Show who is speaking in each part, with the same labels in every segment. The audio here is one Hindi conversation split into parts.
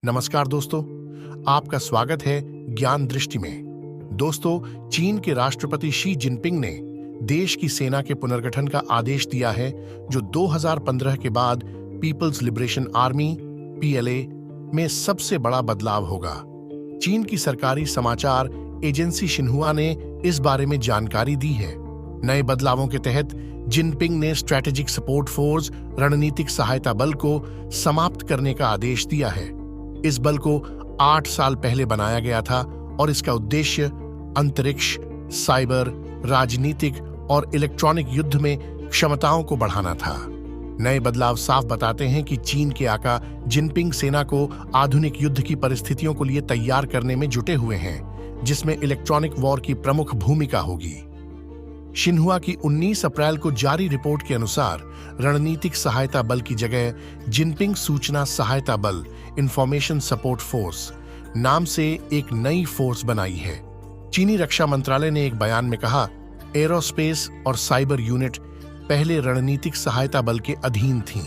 Speaker 1: नमस्कार दोस्तों, आपका स्वागत है ज्ञान दृष्टि में। दोस्तों, चीन के राष्ट्रपति शी जिनपिंग ने देश की सेना के पुनर्गठन का आदेश दिया है, जो 2015 के बाद पीपल्स लिबरेशन आर्मी (PLA) में सबसे बड़ा बदलाव होगा। चीन की सरकारी समाचार एजेंसी शिन्हुआ ने इस बारे में जानकारी दी है। नए बदलावों के तहत जिनपिंग ने स्ट्रैटेजिक सपोर्ट फोर्स (रणनीतिक सहायता बल) को समाप्त करने का आदेश दिया है। इस बल को 8 साल पहले बनाया गया था और इसका उद्देश्य अंतरिक्ष, साइबर, राजनीतिक और इलेक्ट्रॉनिक युद्ध में क्षमताओं को बढ़ाना था। नए बदलाव साफ बताते हैं कि चीन के आका जिनपिंग सेना को आधुनिक युद्ध की परिस्थितियों को लिए तैयार करने में जुटे हुए हैं, जिसमें इलेक्ट्रॉनिक वॉर की प्रमुख भूमिका होगी। शिन्हुआ की 19 अप्रैल को जारी रिपोर्ट के अनुसार रणनीतिक सहायता बल की जगह जिनपिंग सूचना सहायता बल (इंफॉर्मेशन सपोर्ट फोर्स) नाम से एक नई फोर्स बनाई है। चीनी रक्षा मंत्रालय ने एक बयान में कहा, एरोस्पेस और साइबर यूनिट पहले रणनीतिक सहायता बल के अधीन थीं,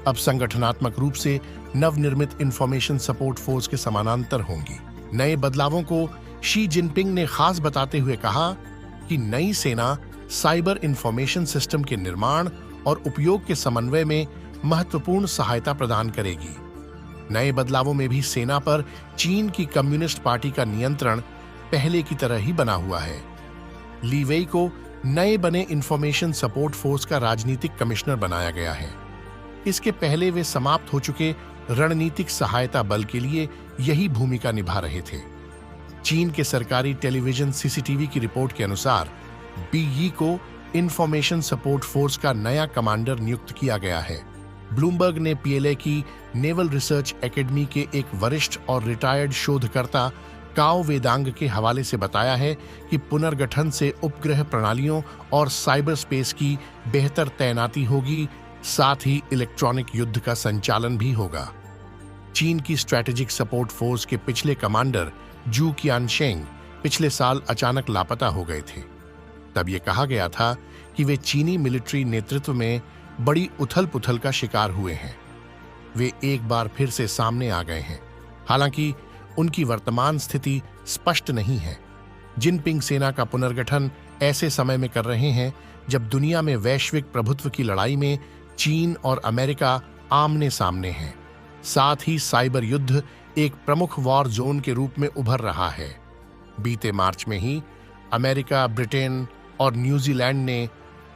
Speaker 1: अब संगठनात्मक रूप से नवनिर्मित इंफॉर्मेशन सपोर्ट फोर्स के समानांतर होंगी। नए बदलावों को शी जिनपिंग ने खास बताते हुए कहा कि नई सेना साइबर इंफॉर्मेशन सिस्टम के निर्माण और उपयोग के समन्वय में महत्वपूर्ण सहायता प्रदान करेगी। नए बदलावों में भी सेना पर चीन की कम्युनिस्ट पार्टी का नियंत्रण पहले की तरह ही बना हुआ है। ली वेई को नए बने इंफॉर्मेशन सपोर्ट फोर्स का राजनीतिक कमिश्नर बनाया गया है। इसके पहले वे समाप्त हो चुके रणनीतिक सहायता बल के लिए यही भूमिका निभा रहे थे। चीन के सरकारी टेलीविजन CCTV की रिपोर्ट के अनुसार बीई को इंफॉर्मेशन सपोर्ट फोर्स का नया कमांडर नियुक्त किया गया है। ब्लूमबर्ग ने PLA की नेवल रिसर्च एकेडमी के एक वरिष्ठ और रिटायर्ड शोधकर्ता काओ वेदांग के हवाले से बताया है कि पुनर्गठन से उपग्रह प्रणालियों और साइबर स्पेस की बेहतर तैनाती होगी, साथ ही इलेक्ट्रॉनिक युद्ध का संचालन भी होगा। चीन की स्ट्रैटेजिक सपोर्ट फोर्स के पिछले कमांडर जू क़ियानशेंग पिछले साल अचानक लापता हो गए थे। तब ये कहा गया था कि वे चीनी मिलिट्री नेतृत्व में बड़ी उथल-पुथल का शिकार हुए हैं। वे एक बार फिर से सामने आ गए हैं, हालांकि उनकी वर्तमान स्थिति स्पष्ट नहीं है। जिनपिंग सेना का पुनर्गठन ऐसे समय में कर रहे हैं जब दुनिया में वैश्विक प्रभुत्व की लड़ाई में चीन और अमेरिका आमने सामने हैं। साथ ही साइबर युद्ध एक प्रमुख वॉर जोन के रूप में उभर रहा है। बीते मार्च में ही अमेरिका, ब्रिटेन और न्यूजीलैंड ने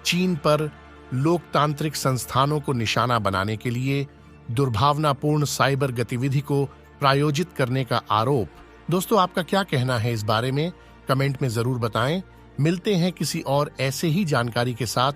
Speaker 1: चीन पर लोकतांत्रिक संस्थानों को निशाना बनाने के लिए दुर्भावनापूर्ण साइबर गतिविधि को प्रायोजित करने का आरोप। दोस्तों, आपका क्या कहना है इस बारे में? कमेंट में जरूर बताएं। मिलते हैं किसी और ऐसे ही जानकारी के साथ,